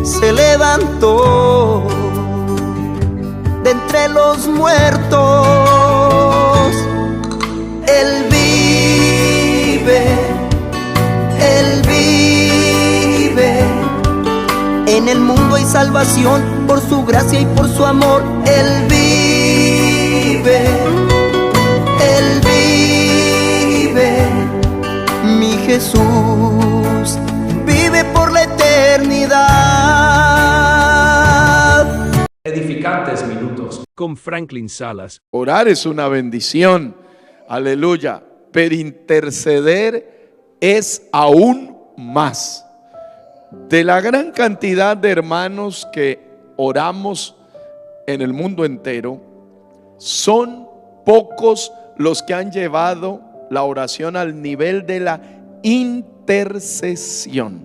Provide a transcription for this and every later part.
se levantó de entre los muertos. Él vive, Él vive. En el mundo hay salvación por su gracia y por su amor. Él vive, Él vive. Mi Jesús vive por la eternidad. Edificantes minutos con Franklin Salas. Orar es una bendición, aleluya, pero interceder es aún más. De la gran cantidad de hermanos que oramos en el mundo entero, son pocos los que han llevado la oración al nivel de la intercesión.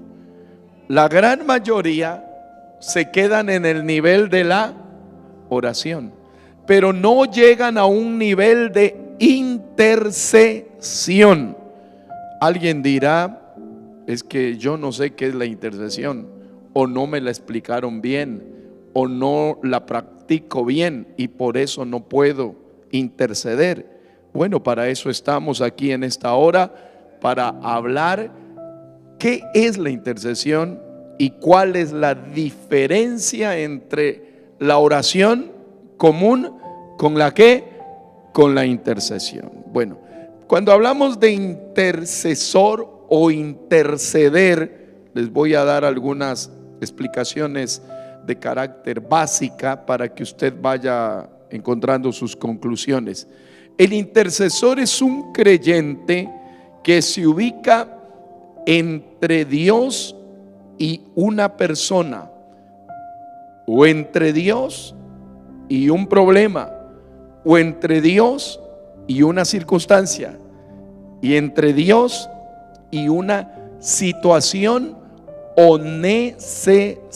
La gran mayoría se quedan en el nivel de la oración, pero no llegan a un nivel de intercesión. Alguien dirá: es que yo no sé qué es la intercesión, o no me la explicaron bien, o no la practico bien y por eso no puedo interceder. Bueno, para eso estamos aquí en esta hora, para hablar qué es la intercesión y cuál es la diferencia entre la oración común con la con la intercesión. Bueno, cuando hablamos de intercesor o interceder, les voy a dar algunas explicaciones de carácter básica para que usted vaya encontrando sus conclusiones. El intercesor es un creyente que se ubica entre Dios y una persona, o entre Dios y un problema, o entre Dios y una circunstancia, y entre Dios y una situación o necesidad.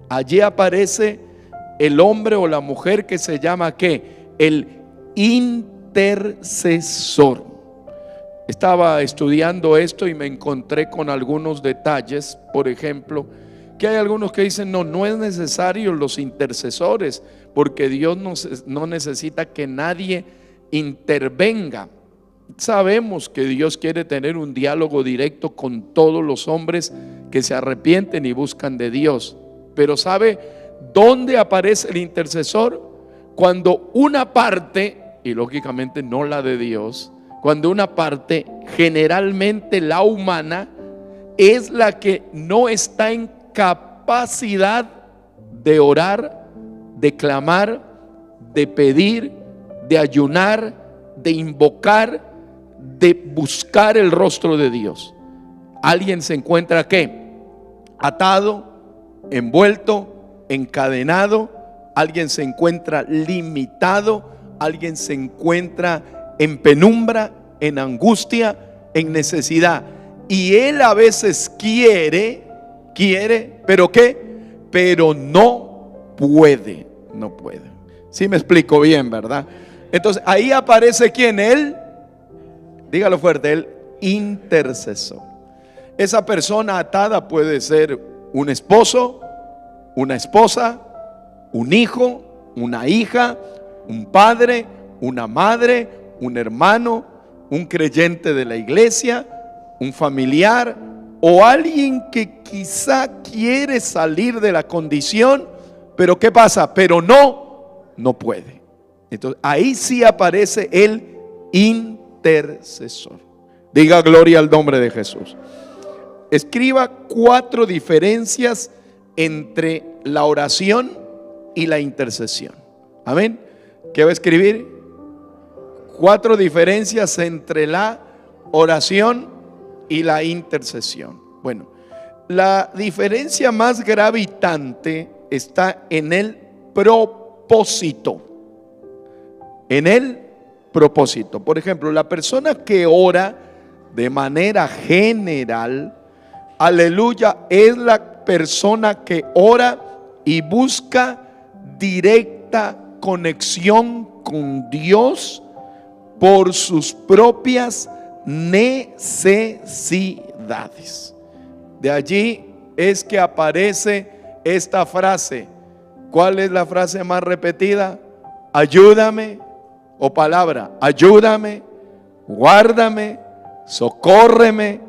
Allí aparece el hombre o la mujer que se llama ¿qué? El intercesor. Estaba estudiando esto y me encontré con algunos detalles. Por ejemplo, que hay algunos que dicen no es necesario los intercesores, porque Dios no necesita que nadie intervenga. Sabemos que Dios quiere tener un diálogo directo con todos los hombres que se arrepienten y buscan de Dios. Pero ¿sabe dónde aparece el intercesor? Cuando una parte, y lógicamente no la de Dios, cuando una parte, generalmente la humana, es la que no está en capacidad de orar, de clamar, de pedir, de ayunar, de invocar, de buscar el rostro de Dios. Alguien se encuentra ¿qué? Atado, envuelto, encadenado. Alguien se encuentra limitado. Alguien se encuentra en penumbra, en angustia, en necesidad. Y él a veces quiere, pero ¿qué? Pero no puede. ¿Sí me explico bien, verdad? Entonces ahí aparece ¿quién? Él, dígalo fuerte, el intercesor. Esa persona atada puede ser un esposo, una esposa, un hijo, una hija, un padre, una madre, un hermano, un creyente de la iglesia, un familiar o alguien que quizá quiere salir de la condición, pero ¿qué pasa? Pero no puede. Entonces ahí sí aparece el intercesor. Diga gloria al nombre de Jesús. Escriba 4 diferencias entre la oración y la intercesión. Amén. ¿Qué va a escribir? 4 diferencias entre la oración y la intercesión. Bueno, la diferencia más gravitante está en el propósito. En el propósito. Por ejemplo, la persona que ora de manera general, aleluya, es la persona que ora y busca directa conexión con Dios por sus propias necesidades. De allí es que aparece esta frase. ¿Cuál es la frase más repetida? Ayúdame, o palabra, ayúdame, guárdame, socórreme,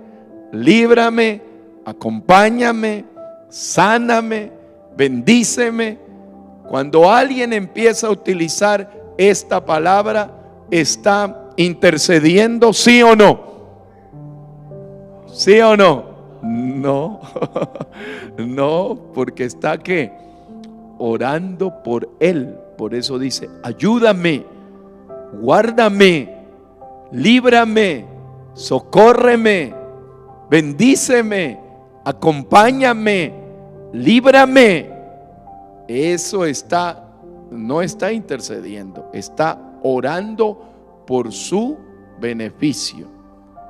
líbrame, acompáñame, sáname, bendíceme. Cuando alguien empieza a utilizar esta palabra, está intercediendo, ¿sí o no? ¿Sí o no? No, no, porque está ¿qué? Orando por él. Por eso dice, ayúdame, guárdame, líbrame, socórreme, bendíceme, acompáñame, líbrame. Eso no está intercediendo, está orando por su beneficio.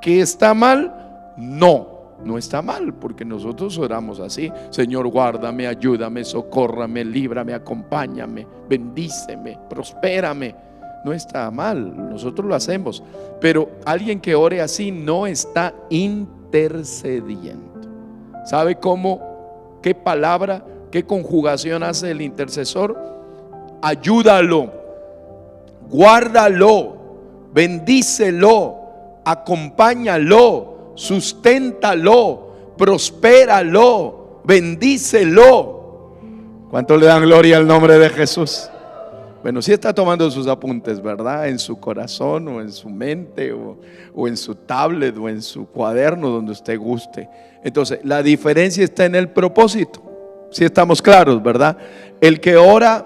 ¿Qué está mal? No está mal, porque nosotros oramos así: Señor, guárdame, ayúdame, socórrame, líbrame, acompáñame, bendíceme, prospérame. No está mal, nosotros lo hacemos, pero alguien que ore así no está intercediendo. ¿Sabe cómo? ¿Qué palabra, qué conjugación hace el intercesor? Ayúdalo, guárdalo, bendícelo, acompáñalo, susténtalo, prospéralo, bendícelo. ¿Cuánto le dan gloria al nombre de Jesús? Bueno, si está tomando sus apuntes, ¿verdad? En su corazón o en su mente o en su tablet o en su cuaderno, donde usted guste. Entonces, la diferencia está en el propósito. Si estamos claros, ¿verdad? El que ora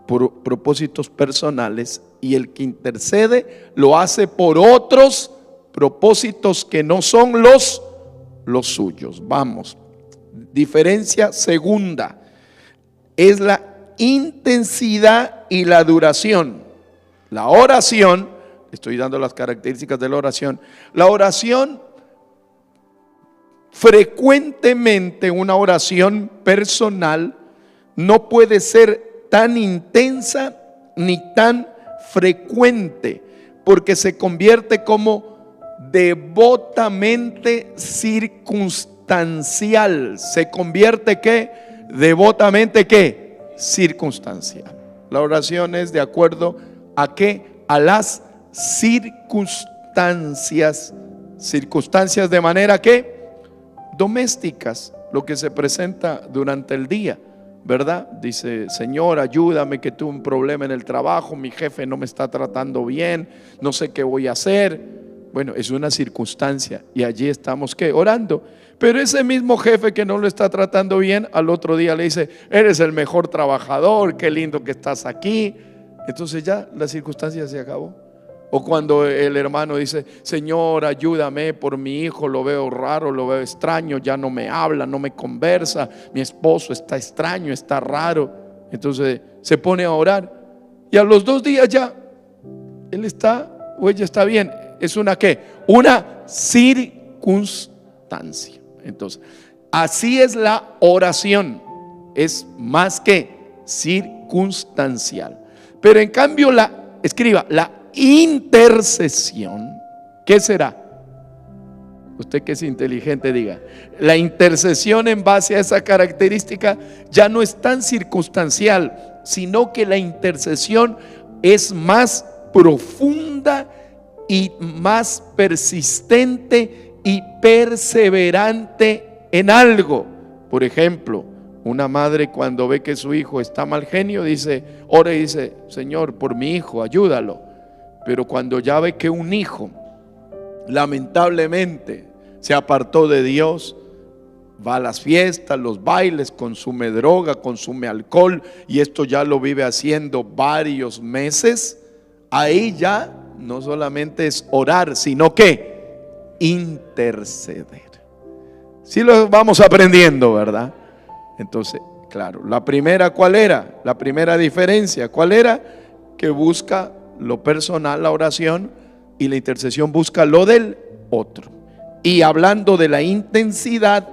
por propósitos personales, y el que intercede lo hace por otros propósitos que no son los suyos. Vamos. Diferencia segunda es la intensidad y la duración. La oración, estoy dando las características de la oración. La oración, frecuentemente una oración personal, no puede ser tan intensa ni tan frecuente, porque se convierte como devotamente circunstancial. Se convierte ¿qué? Devotamente ¿qué? Circunstancial. La oración es de acuerdo a ¿qué? A las circunstancias. Circunstancias de manera que domésticas, lo que se presenta durante el día, ¿verdad? Dice: Señor, ayúdame, que tuve un problema en el trabajo, mi jefe no me está tratando bien, no sé qué voy a hacer. Bueno, es una circunstancia, y allí estamos ¿qué? Orando. Pero ese mismo jefe que no lo está tratando bien, al otro día le dice: eres el mejor trabajador, qué lindo que estás aquí. Entonces ya la circunstancia se acabó. O cuando el hermano dice: Señor, ayúdame por mi hijo, lo veo raro, lo veo extraño, ya no me habla, no me conversa, mi esposo está extraño, está raro. Entonces se pone a orar, y a los 2 días ya él está o ella está bien. Es una ¿qué? Una circunstancia. Entonces, así es la oración, es más que circunstancial. Pero en cambio la intercesión, ¿qué será? Usted que es inteligente diga. La intercesión, en base a esa característica, ya no es tan circunstancial, sino que la intercesión es más profunda y más persistente y perseverante en algo. Por ejemplo, una madre, cuando ve que su hijo está mal genio, ora y dice: Señor, por mi hijo, ayúdalo. Pero cuando ya ve que un hijo lamentablemente se apartó de Dios, va a las fiestas, los bailes, consume droga, consume alcohol, y esto ya lo vive haciendo varios meses, ahí ya no solamente es orar, sino que interceder. Si lo vamos aprendiendo, ¿verdad? Entonces, claro, la primera, ¿cuál era? La primera diferencia, ¿cuál era? Que busca lo personal, la oración, y la intercesión busca lo del otro. Y hablando de la intensidad,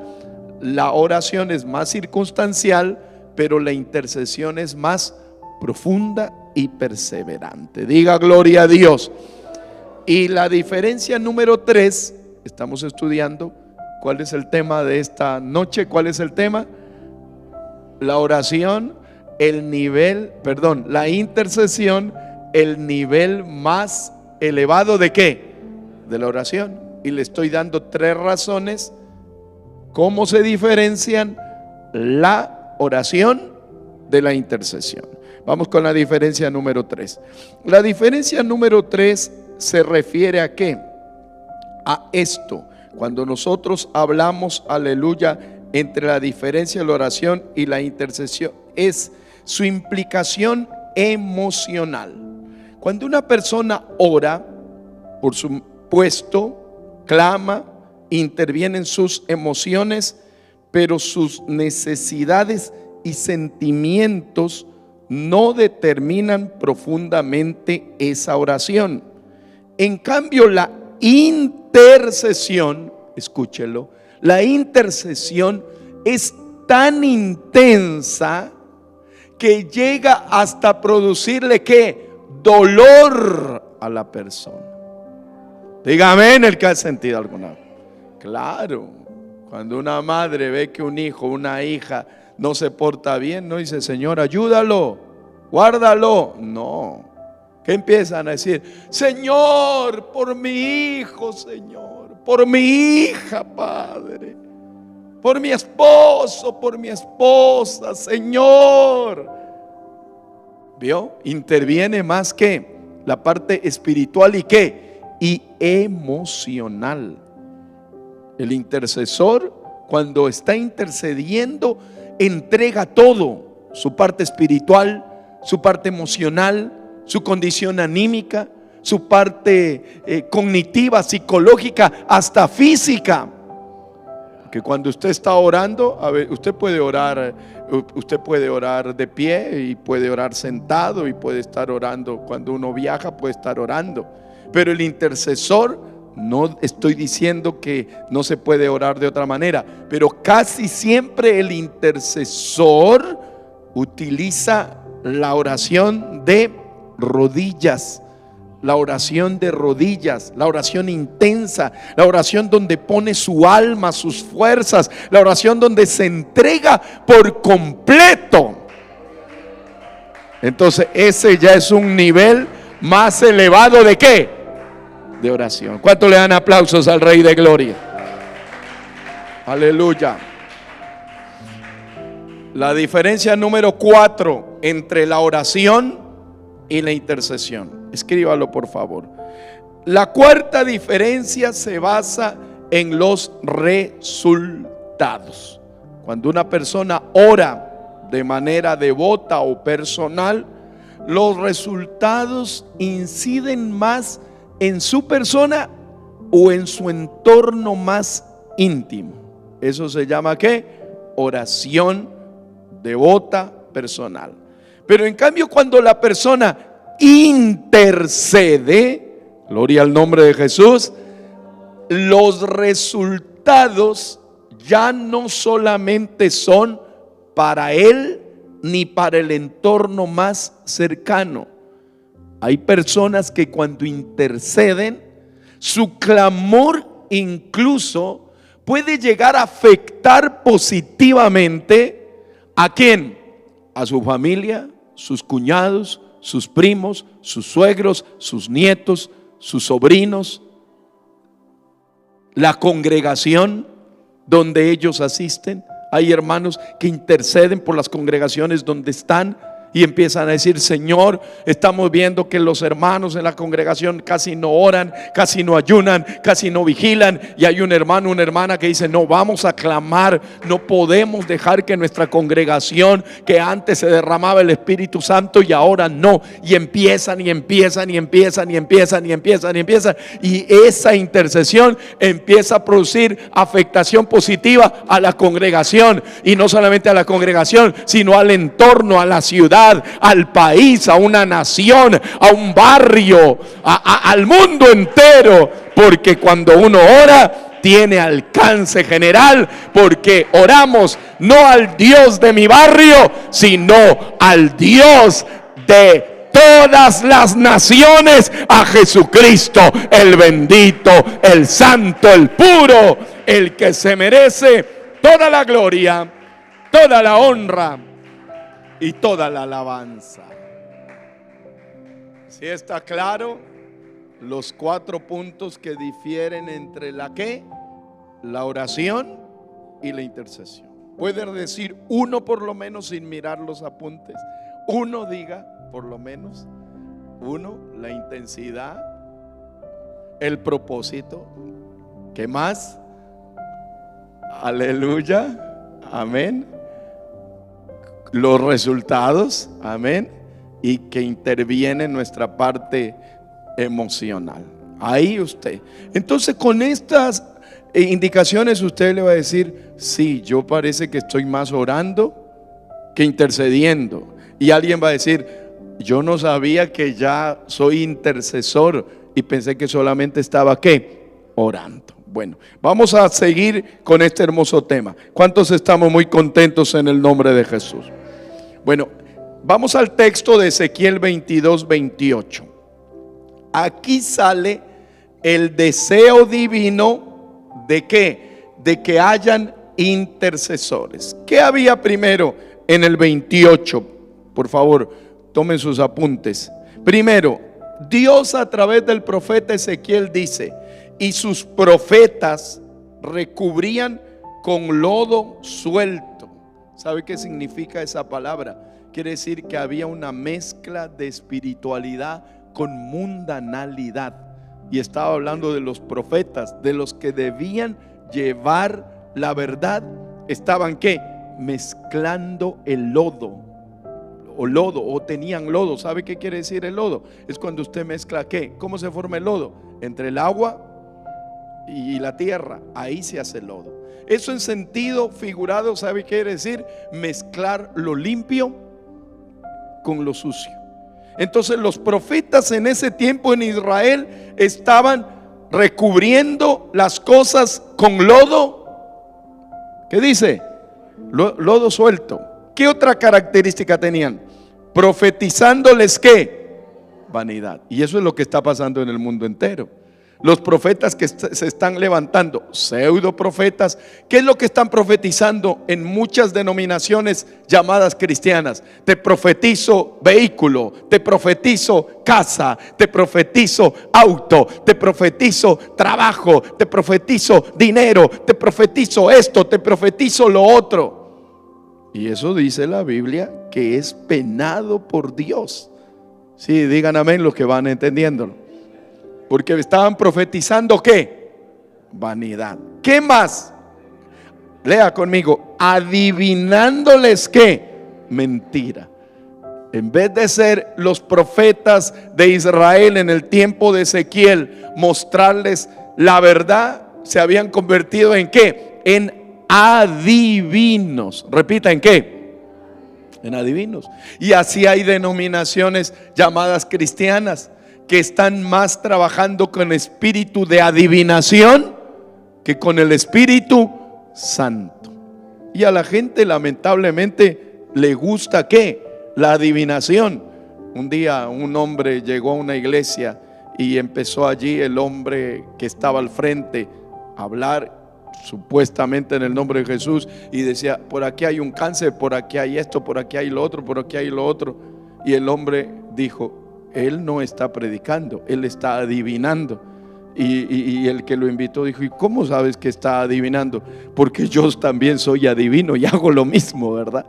la oración es más circunstancial, pero la intercesión es más profunda y perseverante. Diga gloria a Dios. Y la diferencia número 3, estamos estudiando ¿Cuál es el tema de esta noche? ¿Cuál es el tema? La oración, la intercesión, el nivel más elevado ¿de qué? De la oración. Y le estoy dando 3 razones cómo se diferencian la oración de la intercesión. Vamos con la diferencia número 3. La diferencia número 3 se refiere ¿a qué? A esto. Cuando nosotros hablamos, aleluya, entre la diferencia de la oración y la intercesión, es su implicación emocional. Cuando una persona ora, por supuesto, clama, interviene en sus emociones, pero sus necesidades y sentimientos no determinan profundamente esa oración. En cambio, la intercesión, escúchelo, la intercesión es tan intensa que llega hasta producirle ¿qué? Dolor a la persona. Dígame en el que ha sentido alguna vez. Claro, cuando una madre ve que un hijo, una hija no se porta bien, no dice, Señor, ayúdalo, guárdalo. No. ¿Qué empiezan a decir? Señor, por mi hijo, Señor, por mi hija, Padre, por mi esposo, por mi esposa, Señor. ¿Vio? Interviene más que la parte espiritual y qué, y emocional. El intercesor, cuando está intercediendo, entrega todo, su parte espiritual, su parte emocional, su condición anímica, su parte cognitiva, psicológica, hasta física. Porque cuando usted está orando, a ver, usted puede orar de pie y puede orar sentado y puede estar orando. Cuando uno viaja puede estar orando. Pero el intercesor, no estoy diciendo que no se puede orar de otra manera, pero casi siempre el intercesor utiliza la oración de rodillas, la oración de rodillas, la oración intensa, la oración donde pone su alma, sus fuerzas, la oración donde se entrega por completo. Entonces ese ya es un nivel más elevado ¿de qué? De oración. ¿Cuánto le dan aplausos al Rey de Gloria? Aleluya. La diferencia número 4 entre la oración y la intercesión. Escríbalo por favor. La cuarta diferencia se basa en los resultados. Cuando una persona ora de manera devota o personal, los resultados inciden más en su persona o en su entorno más íntimo. Eso se llama ¿qué? Oración devota personal. Pero en cambio, cuando la persona intercede, gloria al nombre de Jesús, los resultados ya no solamente son para él ni para el entorno más cercano. Hay personas que cuando interceden, su clamor incluso puede llegar a afectar positivamente ¿a quién? A su familia, sus cuñados, sus primos, sus suegros, sus nietos, sus sobrinos, la congregación donde ellos asisten. Hay hermanos que interceden por las congregaciones donde están y empiezan a decir: Señor, estamos viendo que los hermanos en la congregación casi no oran, casi no ayunan, casi no vigilan. Y hay un hermano, una hermana que dice: no, vamos a clamar, no podemos dejar que nuestra congregación, que antes se derramaba el Espíritu Santo y ahora no. Y empiezan y empiezan y empiezan y empiezan y empiezan y empiezan. Y esa intercesión empieza a producir afectación positiva a la congregación. Y no solamente a la congregación, sino al entorno, a la ciudad, al país, a una nación, a un barrio, al mundo entero. Porque cuando uno ora, tiene alcance general, porque oramos no al Dios de mi barrio, sino al Dios de todas las naciones a Jesucristo, el bendito, el santo, el puro, el que se merece toda la gloria, toda la honra y toda la alabanza. ¿Sí está claro? Los 4 puntos que difieren entre la ¿qué? La oración y la intercesión. Puede decir uno por lo menos sin mirar los apuntes. Uno diga por lo menos. Uno, la intensidad, el propósito. ¿Qué más? Aleluya. Amén. Los resultados. Amén. Y que interviene en nuestra parte emocional. Ahí usted. Entonces, con estas indicaciones usted le va a decir: sí, yo parece que estoy más orando que intercediendo. Y alguien va a decir: yo no sabía que ya soy intercesor y pensé que solamente estaba ¿qué? Orando. Bueno, vamos a seguir con este hermoso tema. ¿Cuántos estamos muy contentos en el nombre de Jesús? Bueno, vamos al texto de Ezequiel 22:28. Aquí sale el deseo divino de ¿qué? De que hayan intercesores. ¿Qué había primero en el 28? Por favor, tomen sus apuntes. Primero, Dios a través del profeta Ezequiel dice: y sus profetas recubrían con lodo suelto. ¿Sabe qué significa esa palabra? Quiere decir que había una mezcla de espiritualidad con mundanalidad. Y estaba hablando de los profetas, de los que debían llevar la verdad. Estaban ¿qué? Mezclando el lodo, o tenían lodo. ¿Sabe qué quiere decir el lodo? Es cuando usted mezcla ¿qué? ¿Cómo se forma el lodo? Entre el agua y la tierra, ahí se hace el lodo. Eso en sentido figurado, ¿sabe qué quiere decir? Mezclar lo limpio con lo sucio. Entonces los profetas en ese tiempo en Israel estaban recubriendo las cosas con lodo. ¿Qué dice? Lodo suelto. ¿Qué otra característica tenían? Profetizándoles ¿qué? Vanidad. Y eso es lo que está pasando en el mundo entero. Los profetas que se están levantando, pseudo profetas, ¿qué es lo que están profetizando en muchas denominaciones llamadas cristianas? Te profetizo vehículo, te profetizo casa, te profetizo auto, te profetizo trabajo, te profetizo dinero, te profetizo esto, te profetizo lo otro. Y eso dice la Biblia que es penado por Dios. Sí, digan amén los que van entendiéndolo. Porque estaban profetizando ¿qué? Vanidad. ¿Qué más? Lea conmigo. Adivinándoles ¿qué? Mentira. En vez de ser los profetas de Israel en el tiempo de Ezequiel, mostrarles la verdad, se habían convertido en ¿qué? En adivinos. Repita, ¿en qué? En adivinos. Y así hay denominaciones llamadas cristianas que están más trabajando con espíritu de adivinación que con el Espíritu Santo. Y a la gente lamentablemente le gusta ¿qué? La adivinación. Un día un hombre llegó a una iglesia y empezó allí el hombre que estaba al frente a hablar supuestamente en el nombre de Jesús y decía: por aquí hay un cáncer, por aquí hay esto, por aquí hay lo otro, por aquí hay lo otro. Y el hombre dijo: él no está predicando, él está adivinando. Y el que lo invitó dijo: ¿y cómo sabes que está adivinando? Porque yo también soy adivino y hago lo mismo, ¿verdad?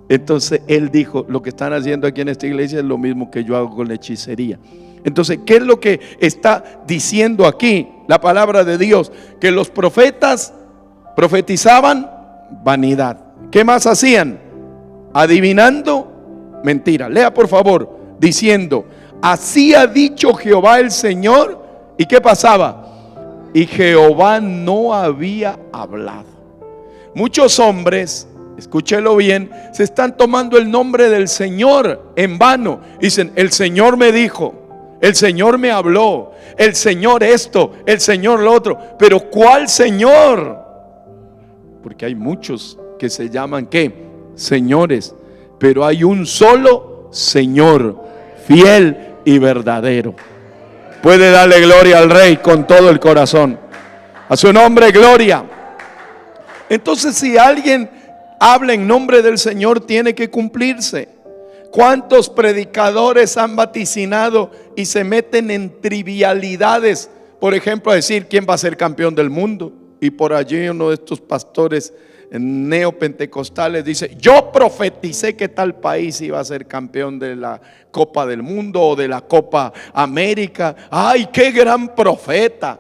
Entonces él dijo: lo que están haciendo aquí en esta iglesia es lo mismo que yo hago con la hechicería. Entonces, ¿qué es lo que está diciendo aquí la palabra de Dios? Que los profetas profetizaban vanidad. ¿Qué más hacían? Adivinando mentira. Lea por favor, diciendo: así ha dicho Jehová el Señor. ¿Y qué pasaba? Y Jehová no había hablado. Muchos hombres, escúchelo bien, se están tomando el nombre del Señor en vano. Dicen: el Señor me dijo, el Señor me habló, el Señor esto, el Señor lo otro. Pero ¿cuál Señor? Porque hay muchos que se llaman ¿qué? Señores. Pero hay un solo Señor, fiel y verdadero. Puede darle gloria al Rey con todo el corazón. A su nombre, gloria. Entonces, si alguien habla en nombre del Señor, tiene que cumplirse. ¿Cuántos predicadores han vaticinado y se meten en trivialidades? Por ejemplo, a decir quién va a ser campeón del mundo. Y por allí uno de estos pastores neopentecostales dice: yo profeticé que tal país iba a ser campeón de la Copa del Mundo o de la Copa América. ¡Ay, qué gran profeta!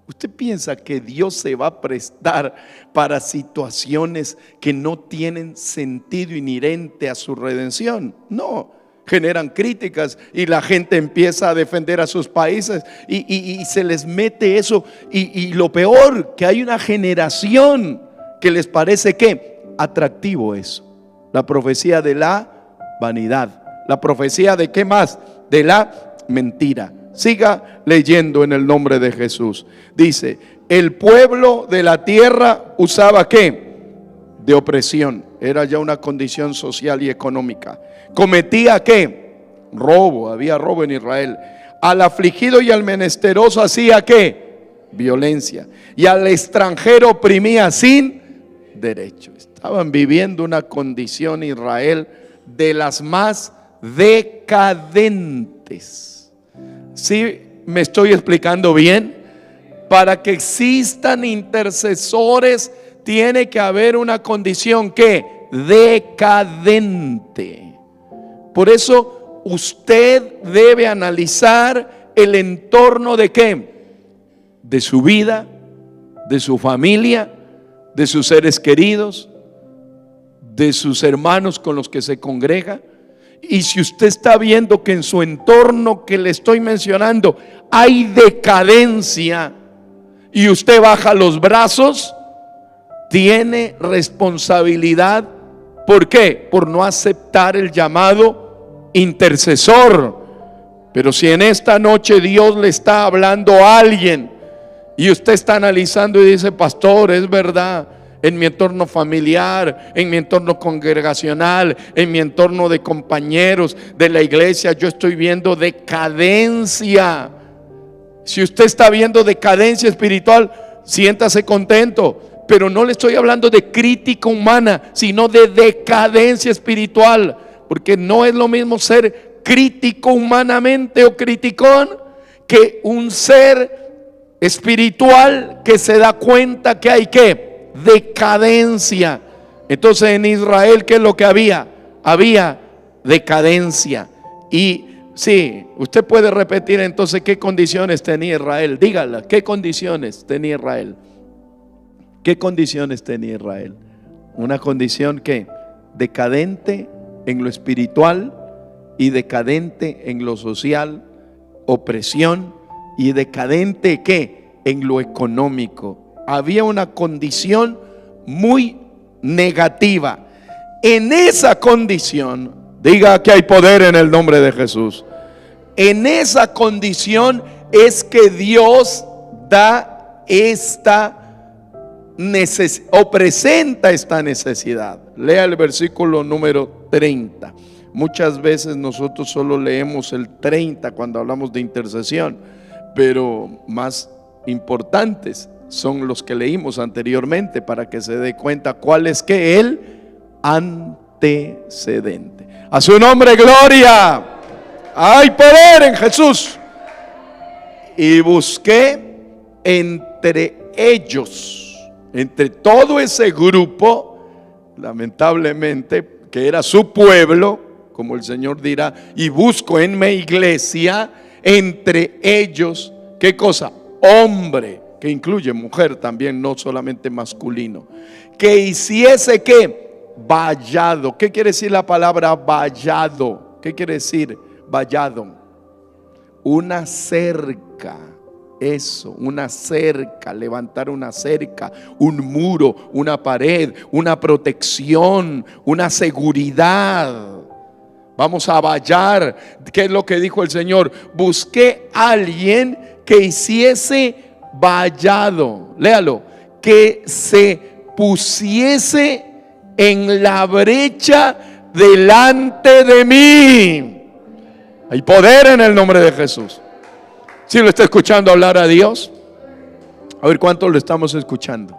¿Usted piensa que Dios se va a prestar para situaciones que no tienen sentido inherente a su redención? No, generan críticas y la gente empieza a defender a sus países y se les mete eso. Y lo peor, que hay una generación que les parece que atractivo eso. La profecía de la vanidad. La profecía de ¿qué más? De la mentira. Siga leyendo en el nombre de Jesús. Dice: el pueblo de la tierra usaba ¿qué? De opresión. Era ya una condición social y económica. Cometía ¿qué? Robo. Había robo en Israel. Al afligido y al menesteroso hacía ¿qué? Violencia. Y al extranjero oprimía sin derecho. Estaban viviendo una condición Israel de las más decadentes. ¿Sí me estoy explicando bien? Para que existan intercesores tiene que haber una condición que decadente. Por eso usted debe analizar el entorno de ¿qué? De su vida, de su familia, de sus seres queridos, de sus hermanos con los que se congrega. Y si usted está viendo que en su entorno que le estoy mencionando hay decadencia y usted baja los brazos, tiene responsabilidad. ¿Por qué? Por no aceptar el llamado intercesor. Pero si en esta noche Dios le está hablando a alguien y usted está analizando y dice: pastor, es verdad, en mi entorno familiar, en mi entorno congregacional, en mi entorno de compañeros de la iglesia, yo estoy viendo decadencia. Si usted está viendo decadencia espiritual, siéntase contento. Pero no le estoy hablando de crítica humana, sino de decadencia espiritual. Porque no es lo mismo ser crítico humanamente o criticón que un ser espiritual que se da cuenta que hay ¿qué? Decadencia. Entonces en Israel, ¿qué es lo que había? Había decadencia. Y sí, usted puede repetir entonces qué condiciones tenía Israel. Dígala, ¿qué condiciones tenía Israel? ¿Qué condiciones tenía Israel? Una condición que decadente en lo espiritual y decadente en lo social, opresión, y decadente ¿qué? En lo económico. Había una condición muy negativa. En esa condición, diga que hay poder en el nombre de Jesús. En esa condición es que Dios da esta o presenta esta necesidad. Lea el versículo número 30. Muchas veces nosotros solo leemos el 30 cuando hablamos de intercesión, pero más importantes son los que leímos anteriormente para que se dé cuenta cuál es que el antecedente. A su nombre, gloria. Hay poder en Jesús. Y busqué entre ellos, entre todo ese grupo, lamentablemente, que era su pueblo, como el Señor dirá, y busco en mi iglesia, entre ellos, ¿qué cosa? Hombre, que incluye mujer también, no solamente masculino, que hiciese ¿qué? Vallado. ¿Qué quiere decir la palabra vallado? ¿Qué quiere decir vallado? Una cerca. Eso, una cerca, levantar una cerca, un muro, una pared, una protección, una seguridad. Vamos a vallar. ¿Qué es lo que dijo el Señor? Busqué a alguien que hiciese vallado. Léalo. Que se pusiese en la brecha delante de mí. Hay poder en el nombre de Jesús. ¿Sí lo está escuchando hablar a Dios? A ver, ¿cuánto lo estamos escuchando?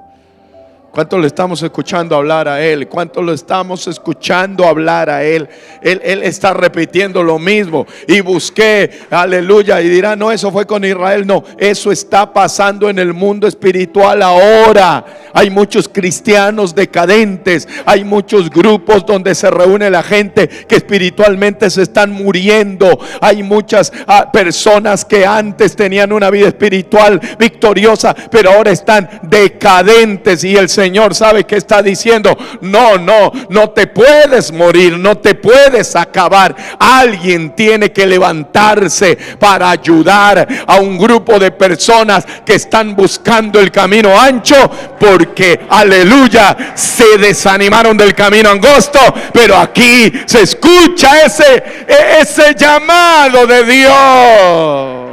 ¿Cuánto le estamos escuchando hablar a Él? ¿Cuánto lo estamos escuchando hablar a Él? Él está repitiendo lo mismo. Y busqué, aleluya, y dirá, no, eso fue con Israel. No, eso está pasando en el mundo espiritual ahora. Hay muchos cristianos decadentes. Hay muchos grupos donde se reúne la gente que espiritualmente se están muriendo. Hay muchas personas que antes tenían una vida espiritual victoriosa, pero ahora están decadentes. Y el Señor sabe que está diciendo, no te puedes morir, no te puedes acabar. Alguien tiene que levantarse para ayudar a un grupo de personas que están buscando el camino ancho, porque, aleluya, se desanimaron del camino angosto. Pero aquí se escucha ese llamado de Dios.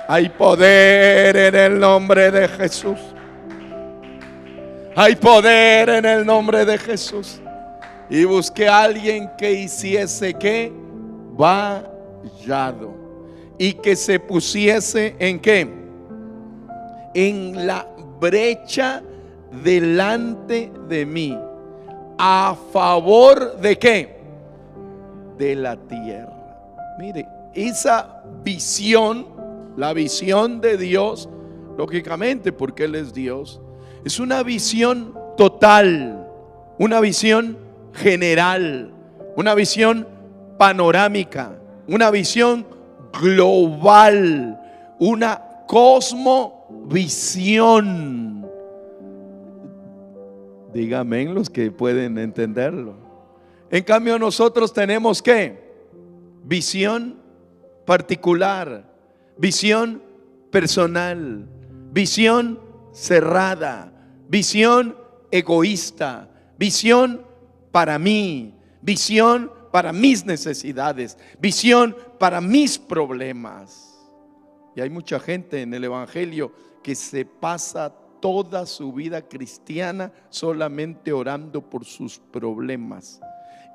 Hay poder en el nombre de Jesús. Hay poder en el nombre de Jesús. Y busqué a alguien que hiciese ¿qué? Vallado. Y que se pusiese ¿en qué? En la brecha delante de mí. ¿A favor de qué? De la tierra. Mire, esa visión, la visión de Dios, lógicamente porque Él es Dios, es una visión total, una visión general, una visión panorámica, una visión global, una cosmovisión. Díganme los que pueden entenderlo. En cambio nosotros tenemos ¿qué? Visión particular, visión personal, visión cerrada, visión egoísta, visión para mí, visión para mis necesidades, visión para mis problemas. Y hay mucha gente en el evangelio que se pasa toda su vida cristiana solamente orando por sus problemas,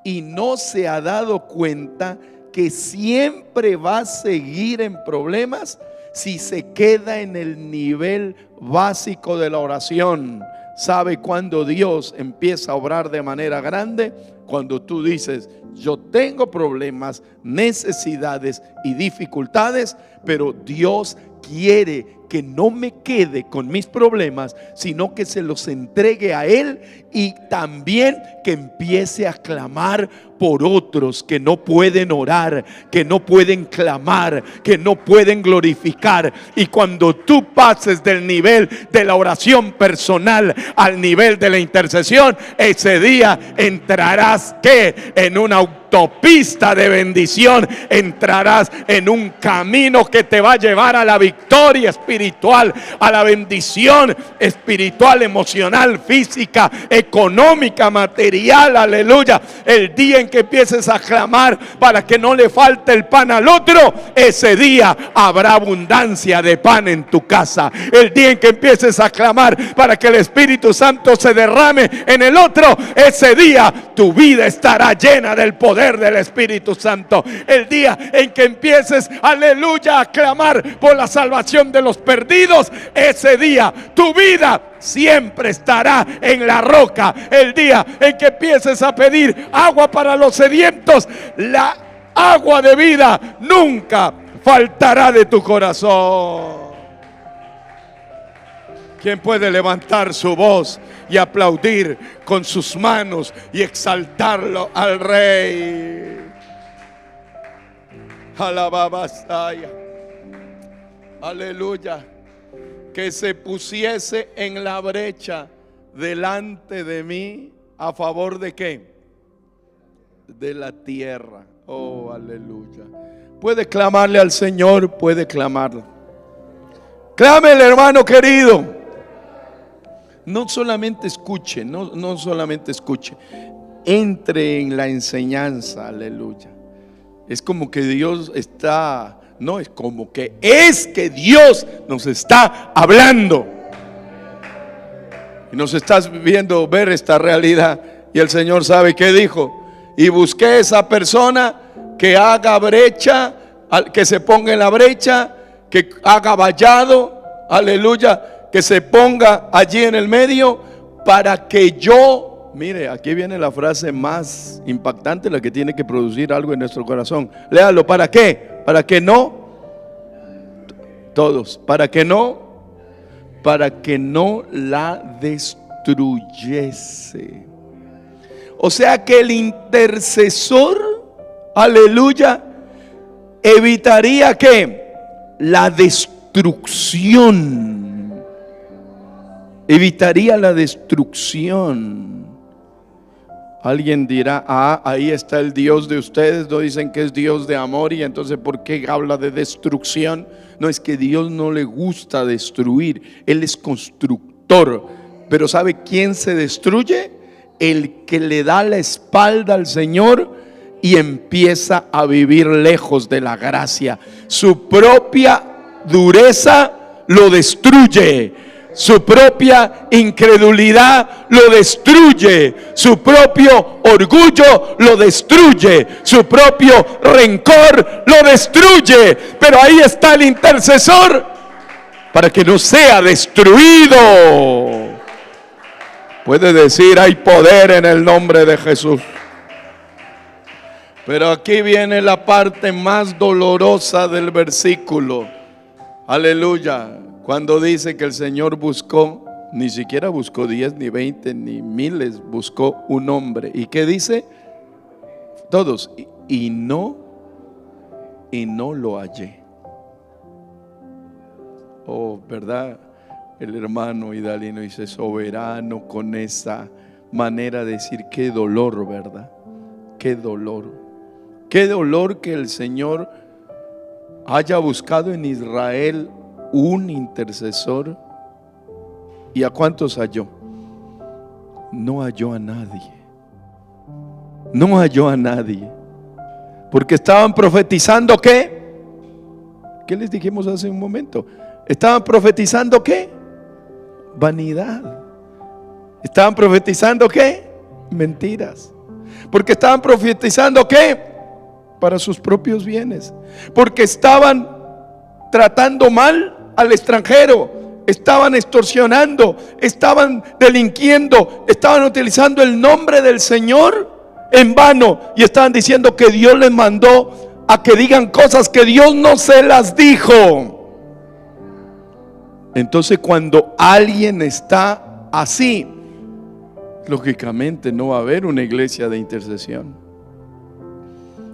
y no se ha dado cuenta que siempre va a seguir en problemas si se queda en el nivel básico de la oración. ¿Sabe cuándo Dios empieza a obrar de manera grande? Cuando tú dices, yo tengo problemas, necesidades y dificultades, pero Dios quiere que no me quede con mis problemas, sino que se los entregue a Él, y también que empiece a clamar por otros que no pueden orar, que no pueden clamar, que no pueden glorificar. Y cuando tú pases del nivel de la oración personal al nivel de la intercesión, ese día entrarás ¿qué? En una autopista de bendición, entrarás en un camino que te va a llevar a la victoria espiritual, a la bendición espiritual, emocional, física, económica, material, aleluya. El día en que empieces a clamar para que no le falte el pan al otro, ese día habrá abundancia de pan en tu casa. El día en que empieces a clamar para que el Espíritu Santo se derrame en el otro, ese día tu vida estará llena del poder del Espíritu Santo. El día en que empieces, aleluya, a clamar por la salvación de los perdidos, ese día tu vida siempre estará en la roca. El día en que empieces a pedir agua para los sedientos, la agua de vida nunca faltará de tu corazón. ¿Quién puede levantar su voz y aplaudir con sus manos y exaltarlo al Rey? Alababastaya. Aleluya. Que se pusiese en la brecha delante de mí, ¿a favor de qué? De la tierra. Oh, aleluya. Puede clamarle al Señor, puede clamarle. Clámele, hermano querido. No solamente escuche, no solamente escuche. Entre en la enseñanza, aleluya. Es como que Dios está... No, es como que es que Dios nos está hablando. Y nos estás viendo ver esta realidad. Y el Señor sabe qué dijo. Y busqué esa persona que haga brecha, que se ponga en la brecha, que haga vallado, aleluya, que se ponga allí en el medio para que yo, mire, aquí viene la frase más impactante, la que tiene que producir algo en nuestro corazón. Léalo, ¿para qué? Para que no, todos, para que no la destruyese. O sea que el intercesor, aleluya, evitaría que la destrucción, evitaría la destrucción. Alguien dirá, ahí está el Dios de ustedes, no dicen que es Dios de amor, y entonces ¿por qué habla de destrucción? No, es que Dios no le gusta destruir, Él es constructor. Pero ¿sabe quién se destruye? El que le da la espalda al Señor y empieza a vivir lejos de la gracia. Su propia dureza lo destruye, su propia incredulidad lo destruye, su propio orgullo lo destruye, su propio rencor lo destruye. Pero ahí está el intercesor para que no sea destruido. Puede decir, hay poder en el nombre de Jesús. Pero aquí viene la parte más dolorosa del versículo. Aleluya. Cuando dice que el Señor buscó, ni siquiera buscó 10, ni 20, ni miles, buscó un hombre. ¿Y qué dice? Todos. Y no lo hallé. Oh, ¿verdad? El hermano Hidalino dice, soberano, con esa manera de decir, qué dolor, ¿verdad? Qué dolor. Qué dolor que el Señor haya buscado en Israel un intercesor. ¿Y a cuántos halló? No halló a nadie. No halló a nadie. Porque estaban profetizando ¿qué? ¿Qué les dijimos hace un momento? Estaban profetizando ¿qué? Vanidad. Estaban profetizando ¿qué? Mentiras. Porque estaban profetizando ¿qué? Para sus propios bienes. Porque estaban tratando mal al extranjero, estaban extorsionando, estaban delinquiendo, estaban utilizando el nombre del Señor en vano y estaban diciendo que Dios les mandó a que digan cosas que Dios no se las dijo. Entonces, cuando alguien está así, lógicamente no va a haber una iglesia de intercesión.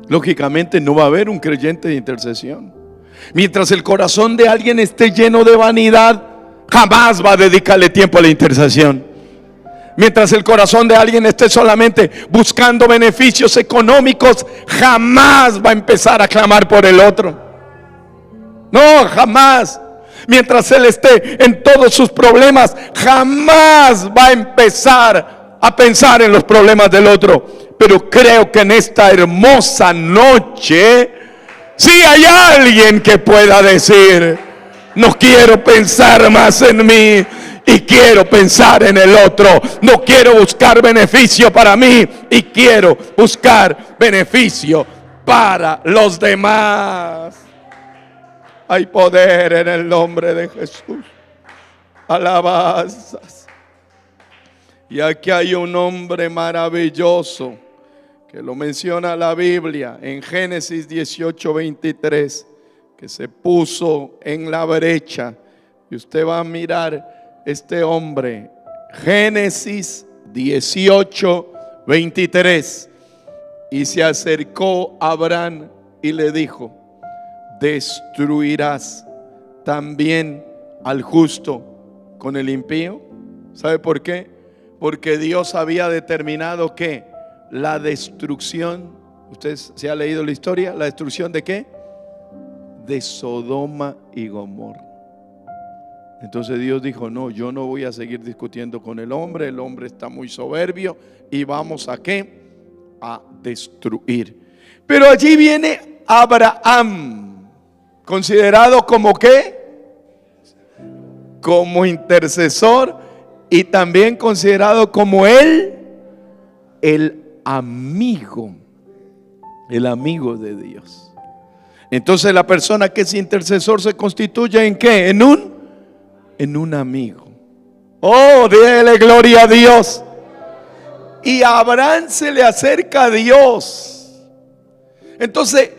Lógicamente no va a haber un creyente de intercesión. Mientras el corazón de alguien esté lleno de vanidad, jamás va a dedicarle tiempo a la intercesión. Mientras el corazón de alguien esté solamente buscando beneficios económicos, jamás va a empezar a clamar por el otro. No, jamás. Mientras él esté en todos sus problemas, jamás va a empezar a pensar en los problemas del otro. Pero creo que en esta hermosa noche, si hay alguien que pueda decir, no quiero pensar más en mí y quiero pensar en el otro. No quiero buscar beneficio para mí y quiero buscar beneficio para los demás. Hay poder en el nombre de Jesús. Alabanzas. Y aquí hay un hombre maravilloso que lo menciona la Biblia en Génesis 18:23, que se puso en la brecha. Y usted va a mirar este hombre, Génesis 18:23. Y se acercó a Abraham y le dijo, ¿destruirás también al justo con el impío? ¿Sabe por qué? Porque Dios había determinado que la destrucción, usted se ha leído la historia, la destrucción de ¿qué? De Sodoma y Gomorra. Entonces Dios dijo, no, yo no voy a seguir discutiendo con el hombre está muy soberbio y vamos a ¿qué? A destruir. Pero allí viene Abraham, considerado como ¿qué? Como intercesor y también considerado como el amigo. el amigo de Dios. Entonces la persona que es intercesor se constituye ¿en qué? En un amigo. Oh, déle gloria a Dios. Y a Abraham se le acerca a Dios. Entonces,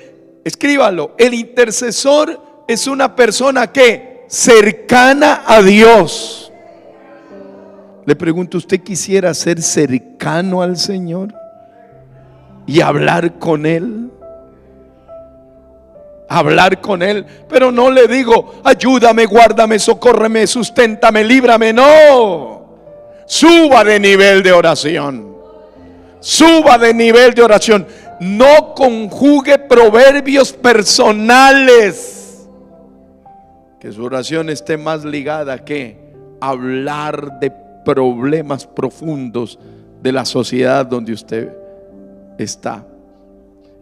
escríbalo, el intercesor es una persona que cercana a Dios. Le pregunto, ¿usted quisiera ser cercano al Señor y hablar con Él? Hablar con Él, pero no le digo, ayúdame, guárdame, socórreme, susténtame, líbrame. No, suba de nivel de oración. Suba de nivel de oración. No conjugue proverbios personales. Que su oración esté más ligada que hablar de problemas profundos de la sociedad donde usted está.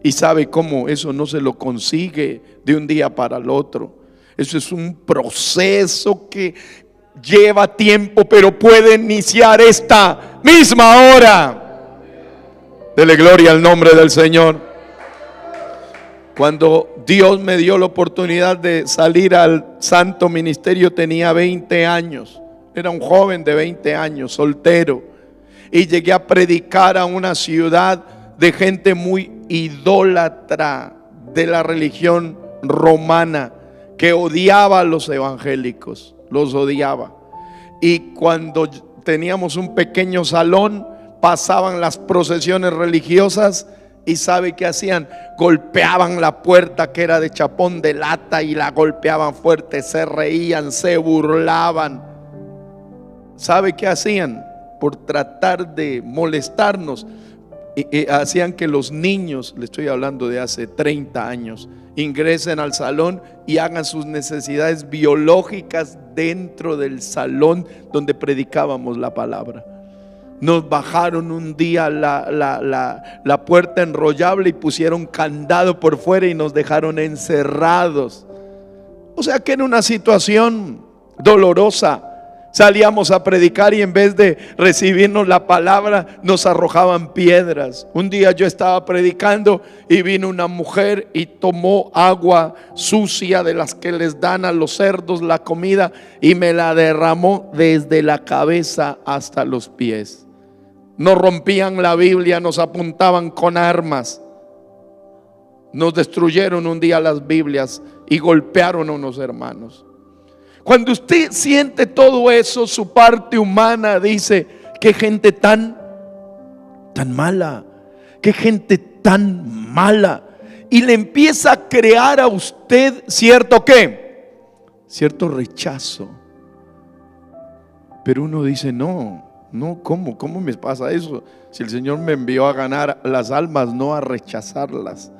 Y sabe cómo eso no se lo consigue de un día para el otro. Eso es un proceso que lleva tiempo, pero puede iniciar esta misma hora. Dele gloria al nombre del Señor. Cuando Dios me dio la oportunidad de salir al santo ministerio, tenía 20 años. Era un joven de 20 años, soltero. Y llegué a predicar a una ciudad de gente muy idólatra de la religión romana, que odiaba a los evangélicos, los odiaba. Y cuando teníamos un pequeño salón, pasaban las procesiones religiosas y ¿sabe qué hacían? Golpeaban la puerta, que era de chapón de lata, y la golpeaban fuerte, se reían, se burlaban. ¿Sabe qué hacían? Por tratar de molestarnos, hacían que los niños, le estoy hablando de hace 30 años, ingresen al salón y hagan sus necesidades biológicas dentro del salón donde predicábamos la palabra. Nos bajaron un día la puerta enrollable y pusieron candado por fuera y nos dejaron encerrados. O sea que era una situación dolorosa. Salíamos a predicar y en vez de recibirnos la palabra, nos arrojaban piedras. Un día yo estaba predicando y vino una mujer y tomó agua sucia de las que les dan a los cerdos la comida y me la derramó desde la cabeza hasta los pies. Nos rompían la Biblia, nos apuntaban con armas. Nos destruyeron un día las Biblias y golpearon a unos hermanos. Cuando usted siente todo eso, su parte humana dice: qué gente tan mala, qué gente tan mala. Y le empieza a crear a usted cierto ¿qué? Cierto rechazo. Pero uno dice: no, ¿cómo me pasa eso? Si el Señor me envió a ganar las almas, no a rechazarlas.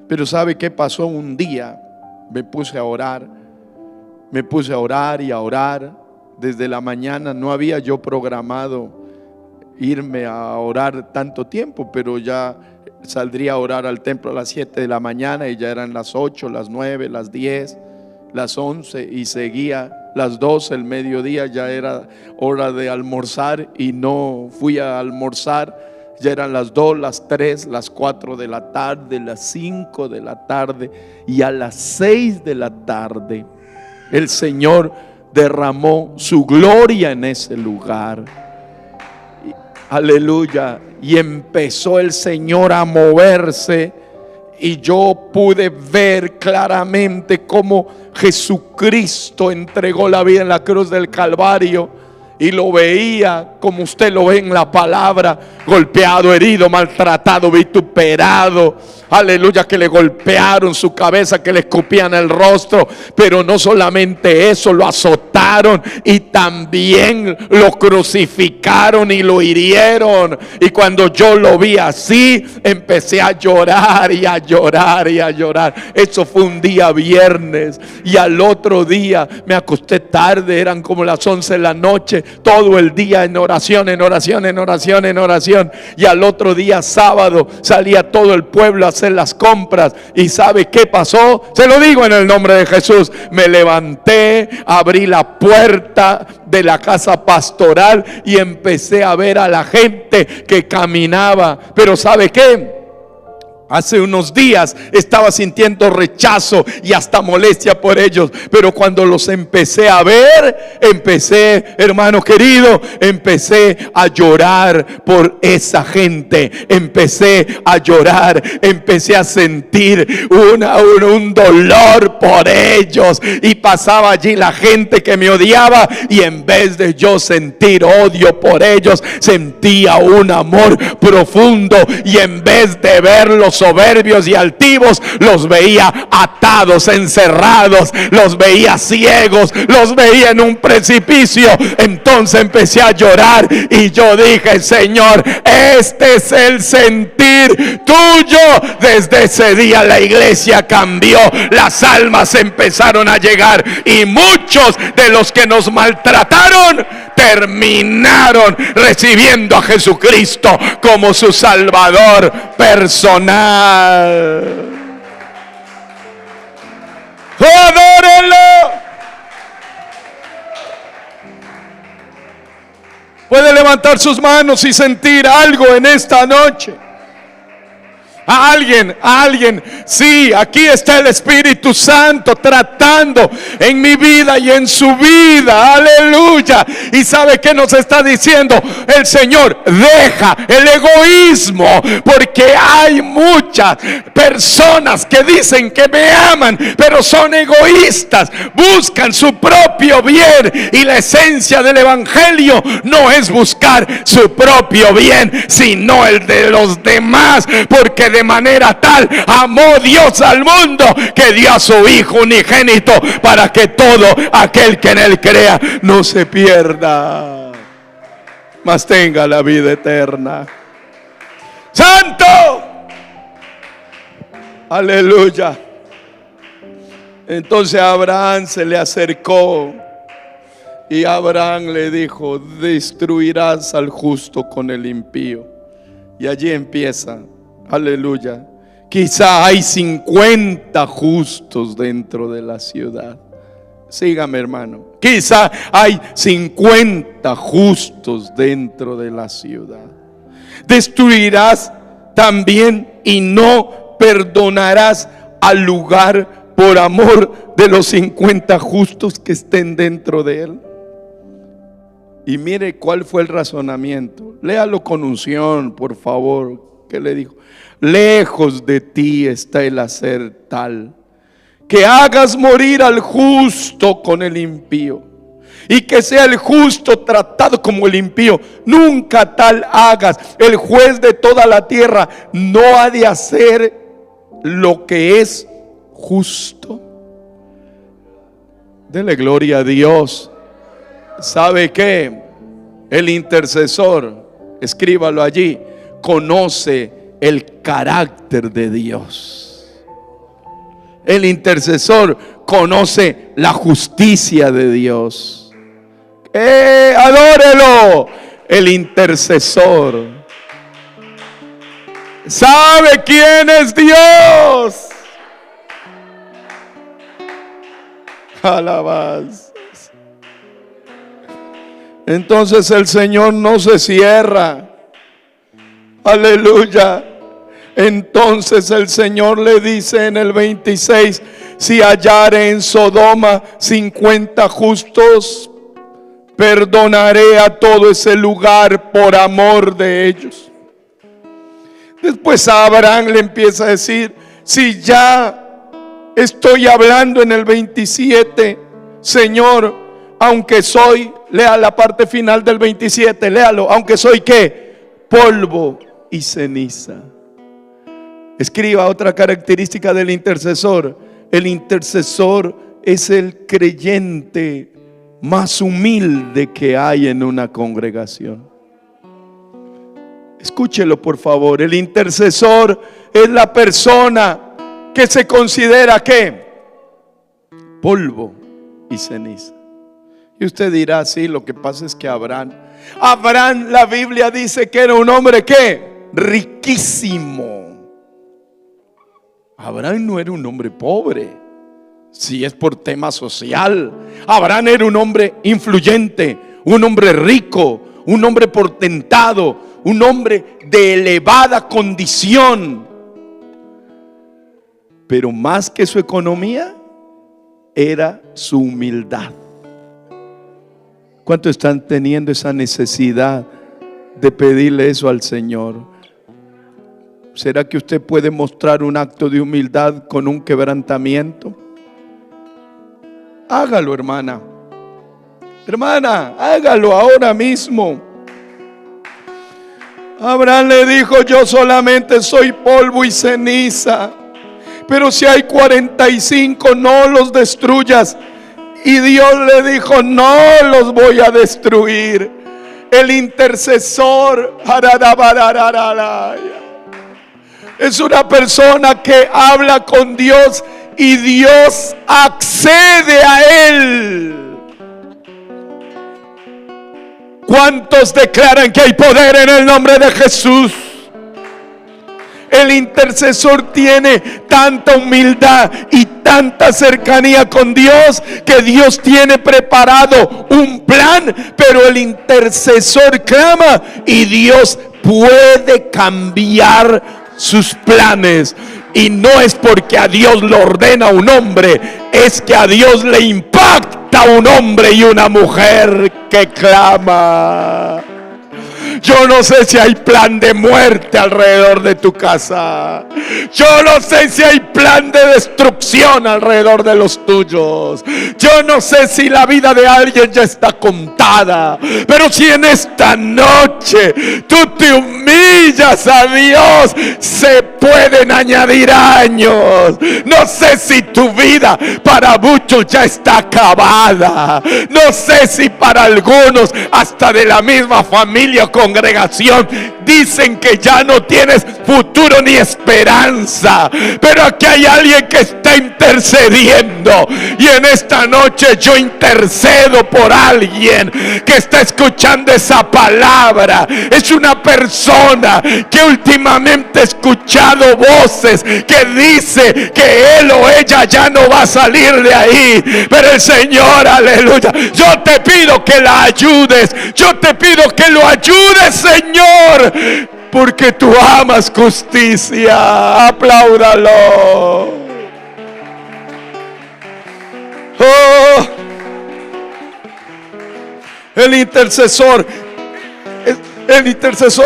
Pero ¿sabe qué pasó? Un día me puse a orar y a orar desde la mañana. No había yo programado irme a orar tanto tiempo, pero ya saldría a orar al templo a las 7 de la mañana y ya eran las 8, las 9, las 10, las 11 y seguía. Las 12, el mediodía, ya era hora de almorzar y no fui a almorzar. Ya eran las 2, las 3, las 4 de la tarde, las 5 de la tarde, y a las 6 de la tarde el Señor derramó su gloria en ese lugar. Aleluya. Y empezó el Señor a moverse. Y yo pude ver claramente cómo Jesucristo entregó la vida en la cruz del Calvario. Y lo veía como usted lo ve en la palabra: golpeado, herido, maltratado, vituperado. Aleluya, que le golpearon su cabeza, que le escupían el rostro. Pero no solamente eso, lo azotaron y también lo crucificaron y lo hirieron. Y cuando yo lo vi así, empecé a llorar y a llorar y a llorar. Eso fue un día viernes. Y al otro día me acosté tarde, eran como las 11 de la noche. Todo el día en oración, en oración, en oración, en oración. Y al otro día sábado salía todo el pueblo a hacer las compras. ¿Y sabe qué pasó? Se lo digo en el nombre de Jesús. Me levanté, abrí la puerta de la casa pastoral y empecé a ver a la gente que caminaba. Pero ¿sabe qué? Hace unos días estaba sintiendo rechazo y hasta molestia por ellos, pero cuando los empecé a ver, hermano querido, empecé a llorar por esa gente. Empecé a llorar, empecé a sentir un dolor por ellos, y pasaba allí la gente que me odiaba, y en vez de yo sentir odio por ellos, sentía un amor profundo, y en vez de verlos soberbios y altivos, los veía atados, encerrados, los veía ciegos, los veía en un precipicio. Entonces empecé a llorar y yo dije: Señor, este es el sentir tuyo. Desde ese día la iglesia cambió, las almas empezaron a llegar, y muchos de los que nos maltrataron terminaron recibiendo a Jesucristo como su Salvador personal. ¡Adórenlo! Puede levantar sus manos y sentir algo en esta noche. A alguien, sí, aquí está el Espíritu Santo tratando en mi vida y en su vida, aleluya. Y sabe que nos está diciendo el Señor: deja el egoísmo, porque hay muchas personas que dicen que me aman, pero son egoístas, buscan su propio bien, y la esencia del evangelio no es buscar su propio bien, sino el de los demás, porque de manera tal amó Dios al mundo que dio a su Hijo unigénito, para que todo aquel que en él crea no se pierda, mas tenga la vida eterna. ¡Santo! Aleluya. Entonces Abraham se le acercó, y Abraham le dijo: destruirás al justo con el impío. Y allí empieza. Aleluya. Quizá hay 50 justos dentro de la ciudad. Sígame, hermano. Quizá hay 50 justos dentro de la ciudad. Destruirás también y no perdonarás al lugar por amor de los 50 justos que estén dentro de él. Y mire cuál fue el razonamiento. Léalo con unción, por favor. ¿Qué le dijo? Lejos de ti está el hacer tal, que hagas morir al justo con el impío, y que sea el justo tratado como el impío. Nunca tal hagas. El juez de toda la tierra no ha de hacer lo que es justo. Dele gloria a Dios. ¿Sabe qué? El intercesor, escríbalo allí, conoce el carácter de Dios. El intercesor conoce la justicia de Dios. Adórelo. El intercesor sabe quién es Dios. Alabanza. Entonces el Señor no se cierra. Aleluya. Entonces el Señor le dice en el 26: si hallare en Sodoma 50 justos, perdonaré a todo ese lugar por amor de ellos. Después a Abraham le empieza a decir: si ya estoy hablando en el 27, Señor, aunque soy, lea la parte final del 27, léalo, aunque soy ¿qué? Polvo y ceniza. Escriba otra característica del intercesor. El intercesor es el creyente más humilde que hay en una congregación. Escúchelo por favor. El intercesor es la persona que se considera ¿qué? Polvo y ceniza. Y usted dirá: sí, lo que pasa es que Abraham, la Biblia dice que era un hombre ¿qué? Riquísimo. Abraham no era un hombre pobre, si es por tema social. Abraham era un hombre influyente, un hombre rico, un hombre portentado, un hombre de elevada condición. Pero más que su economía, era su humildad. ¿Cuántos están teniendo esa necesidad de pedirle eso al Señor? ¿Será que usted puede mostrar un acto de humildad con un quebrantamiento? Hágalo, hermana. Hermana, hágalo ahora mismo. Abraham le dijo: yo solamente soy polvo y ceniza, pero si hay 45, no los destruyas. Y Dios le dijo: no los voy a destruir. El intercesor es una persona que habla con Dios y Dios accede a él. ¿Cuántos declaran que hay poder en el nombre de Jesús? El intercesor tiene tanta humildad y tanta cercanía con Dios que Dios tiene preparado un plan, pero el intercesor clama y Dios puede cambiar sus planes. Y no es porque a Dios lo ordena un hombre, es que a Dios le impacta un hombre y una mujer que clama. Yo no sé si hay plan de muerte alrededor de tu casa. Yo no sé si hay plan de destrucción alrededor de los tuyos. Yo no sé si la vida de alguien ya está contada. Pero si en esta noche tú te humillas a Dios, se pueden añadir años. No sé si tu vida para muchos ya está acabada. No sé si para algunos, hasta de la misma familia, congregación, dicen que ya no tienes futuro ni esperanza. Pero aquí hay alguien que está intercediendo, y en esta noche yo intercedo por alguien que está escuchando esa palabra. Es una persona que últimamente ha escuchado voces que dice que él o ella ya no va a salir de ahí, pero el Señor, aleluya, yo te pido que la ayudes. Yo te pido que lo ayudes, Señor, porque tú amas justicia. Apláudalo. Oh, el intercesor,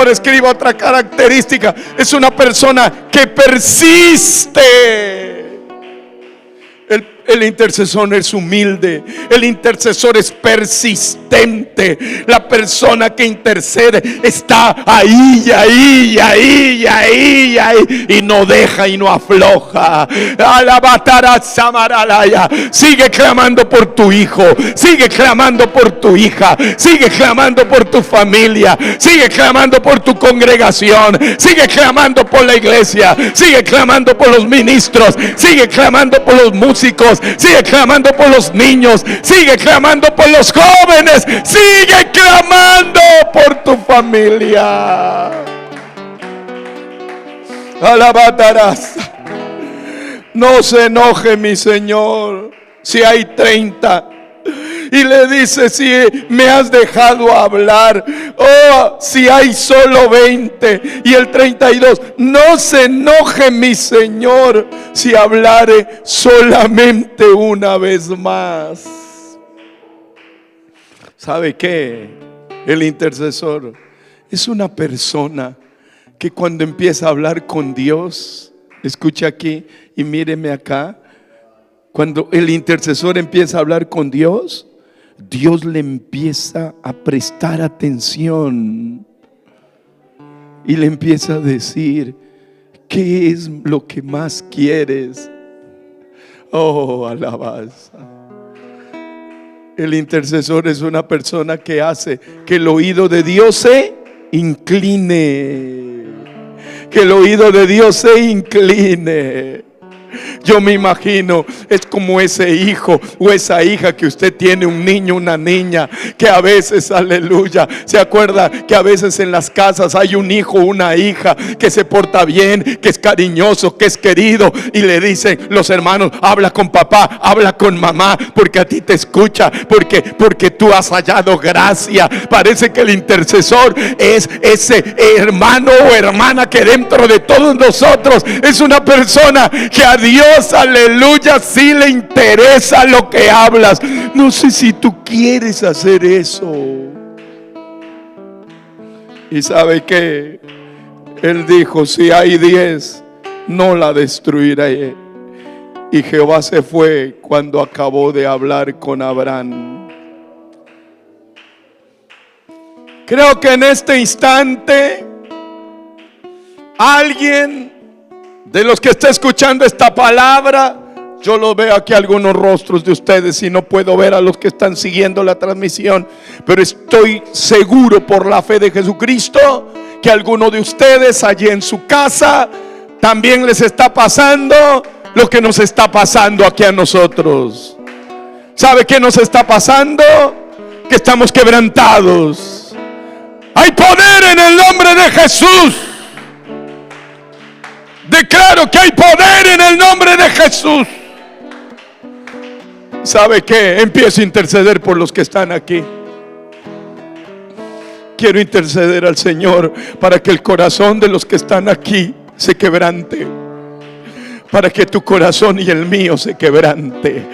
escribe otra característica: es una persona que persiste. El intercesor es humilde. El intercesor es persistente. La persona que intercede está ahí, y no deja y no afloja. Sigue clamando por tu hijo, sigue clamando por tu hija, sigue clamando por tu familia, sigue clamando por tu congregación, sigue clamando por la iglesia, sigue clamando por los ministros, sigue clamando por los músicos, sigue clamando por los niños, sigue clamando por los jóvenes, sigue clamando por tu familia. Alabatarás. No se enoje mi Señor si hay 30 y le dice: si me has dejado hablar. Oh, si hay solo 20 y el 32, no se enoje mi Señor si hablare solamente una vez más. ¿Sabe qué? El intercesor es una persona que cuando empieza a hablar con Dios, escucha aquí y míreme acá, cuando el intercesor empieza a hablar con Dios, Dios le empieza a prestar atención y le empieza a decir: ¿qué es lo que más quieres? Oh, alabanza. El intercesor es una persona que hace que el oído de Dios se incline. Que el oído de Dios se incline. Yo me imagino, es como ese hijo o esa hija que usted tiene, un niño, una niña, que a veces, aleluya, se acuerda que a veces en las casas hay un hijo, una hija que se porta bien, que es cariñoso, que es querido, y le dicen los hermanos: habla con papá, habla con mamá, porque a ti te escucha, porque tú has hallado gracia. Parece que el intercesor es ese hermano o hermana que dentro de todos nosotros es una persona que a Dios Dios, aleluya, sí le interesa lo que hablas. No sé si tú quieres hacer eso. Y sabe que Él dijo, si hay 10, no la destruiré. Y Jehová se fue cuando acabó de hablar con Abraham. Creo que en este instante alguien de los que está escuchando esta palabra, yo lo veo aquí algunos rostros de ustedes y no puedo ver a los que están siguiendo la transmisión, pero estoy seguro por la fe de Jesucristo que alguno de ustedes allí en su casa también les está pasando lo que nos está pasando aquí a nosotros. ¿Sabe qué nos está pasando? Que estamos quebrantados. Hay poder en el nombre de Jesús. Declaro que hay poder en el nombre de Jesús. ¿Sabe qué? Empiezo a interceder por los que están aquí. Quiero interceder al Señor para que el corazón de los que están aquí se quebrante. Para que tu corazón y el mío se quebrante.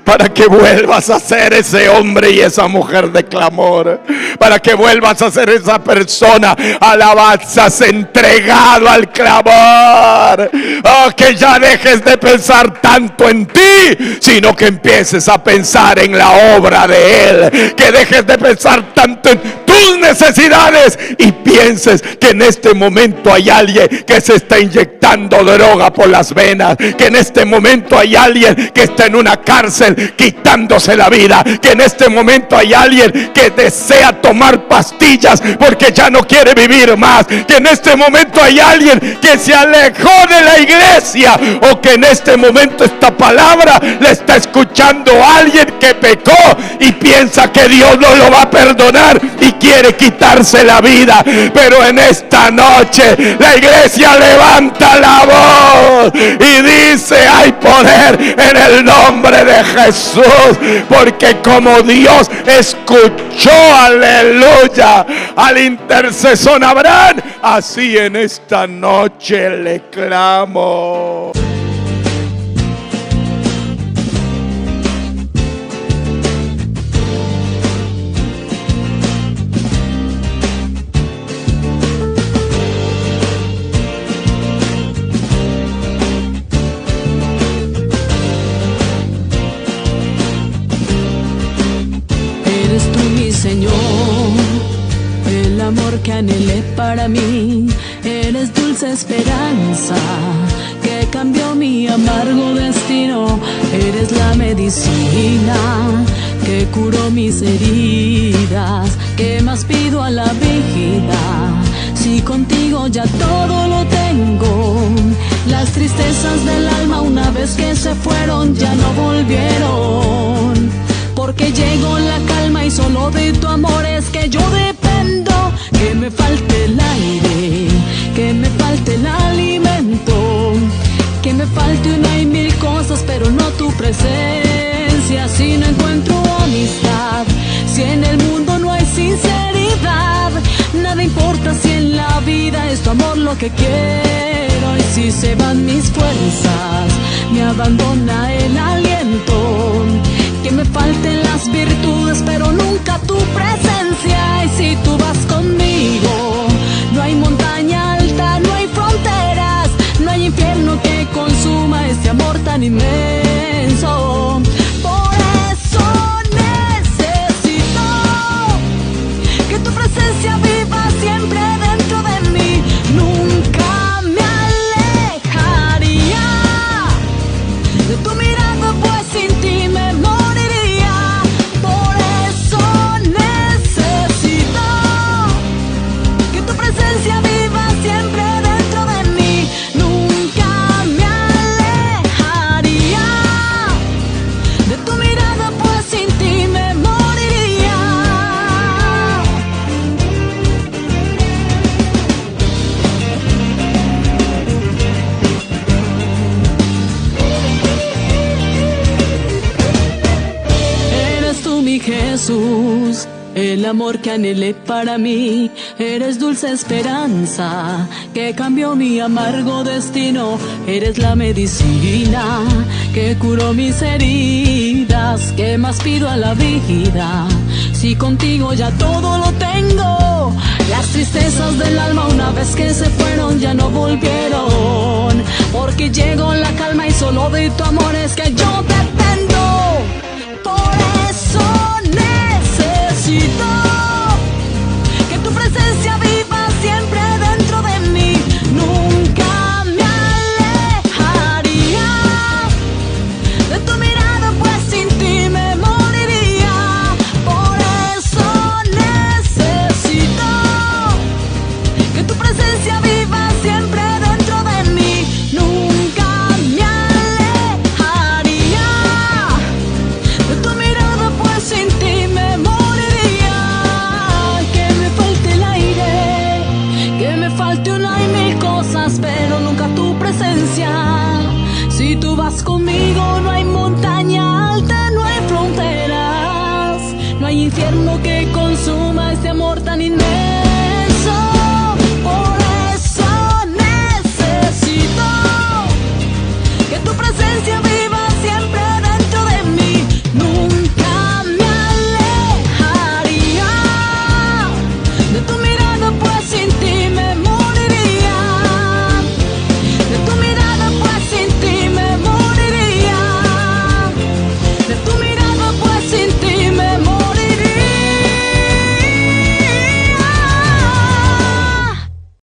Para que vuelvas a ser ese hombre y esa mujer de clamor. Para que vuelvas a ser esa persona, alabanzas, entregado al clamor. Oh, que ya dejes de pensar tanto en ti, sino que empieces a pensar en la obra de Él. Que dejes de pensar tanto en tus necesidades y pienses que en este momento hay alguien que se está inyectando droga por las venas, que en este momento hay alguien que está en una cárcel quitándose la vida, que en este momento hay alguien que desea tomar pastillas porque ya no quiere vivir más, que en este momento hay alguien que se alejó de la iglesia, o que en este momento esta palabra le está escuchando a alguien que pecó y piensa que Dios no lo va a perdonar y quiere quitarse la vida. Pero en esta noche la iglesia levanta la voz y dice: hay poder en el nombre de Jesús, porque como Dios escuchó, aleluya, al intercesor Abraham, así en esta noche le clamo. Señor, el amor que anhelé para mí, eres dulce esperanza que cambió mi amargo destino, eres la medicina que curó mis heridas, ¿qué más pido a la vida? Si contigo ya todo lo tengo, las tristezas del alma una vez que se fueron ya no volvieron. Porque llegó la calma y solo de tu amor es que yo dependo. Que me falte el aire, que me falte el alimento, que me falte una y mil cosas, pero no tu presencia. Si no encuentro amistad, si en el mundo no hay sinceridad, nada importa si en la vida es tu amor lo que quiero. Y si se van mis fuerzas, me abandona el aliento. Que me falten las virtudes, pero nunca tu presencia. Y si tú vas conmigo, no hay montaña alta, no hay fronteras, no hay infierno que consuma este amor tan inmenso. Por eso necesito que tu presencia viva siempre dentro de mí. Nunca me alejaría de tu mirada, pues sin ti me moriría. Jesús, el amor que anhelé para mí. Eres dulce esperanza que cambió mi amargo destino. Eres la medicina que curó mis heridas. ¿Qué más pido a la vida? Si contigo ya todo lo tengo. Las tristezas del alma una vez que se fueron ya no volvieron. Porque llegó la calma y solo de tu amor es que yo dependo. Por eso necesito que tu presencia viva siempre dentro de mí. Nunca me alejaría de tu mirada, pues sin ti me moriría. Por eso necesito que tu presencia viva siempre dentro de mí. Nunca me alejaría de tu mirada, pues sin ti me moriría. Que me falte el aire, que me falte una y mil cosas, pero nunca tu presencia. Si tú vas conmigo no hay montaña alta, no hay fronteras, no hay infierno que